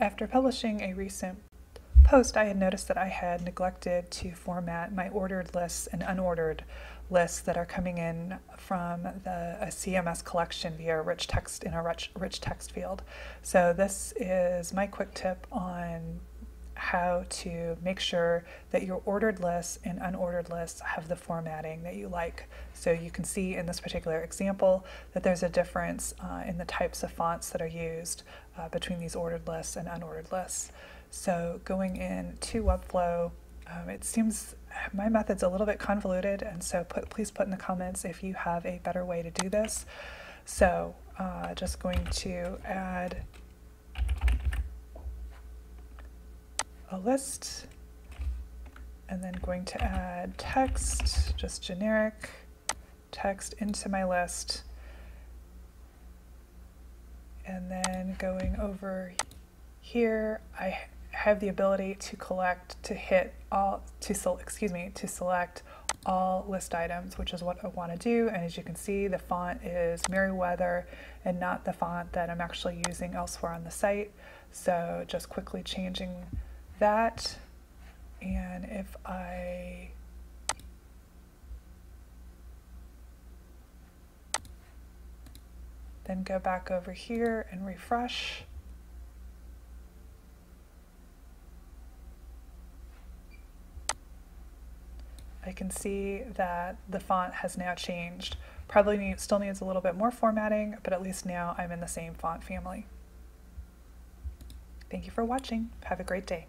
After publishing a recent post, I had noticed that I had neglected to format my ordered lists and unordered lists that are coming in from a CMS collection via rich text in a rich text field. So this is my quick tip on how to make sure that your ordered lists and unordered lists have the formatting that you like. So you can see in this particular example that there's a difference in the types of fonts that are used between these ordered lists and unordered lists. So going into Webflow, it seems my method's a little bit convoluted, and so please put in the comments if you have a better way to do this. So just going to add a list, and then going to add text, just generic text into my list, and then going over here, I have the ability to select all list items, which is what I want to do. And as you can see, the font is Merriweather and not the font that I'm actually using elsewhere on the site. So just quickly changing that, and if I then go back over here and refresh, I can see that the font has now changed. Probably still needs a little bit more formatting, but at least now I'm in the same font family. Thank you for watching. Have a great day.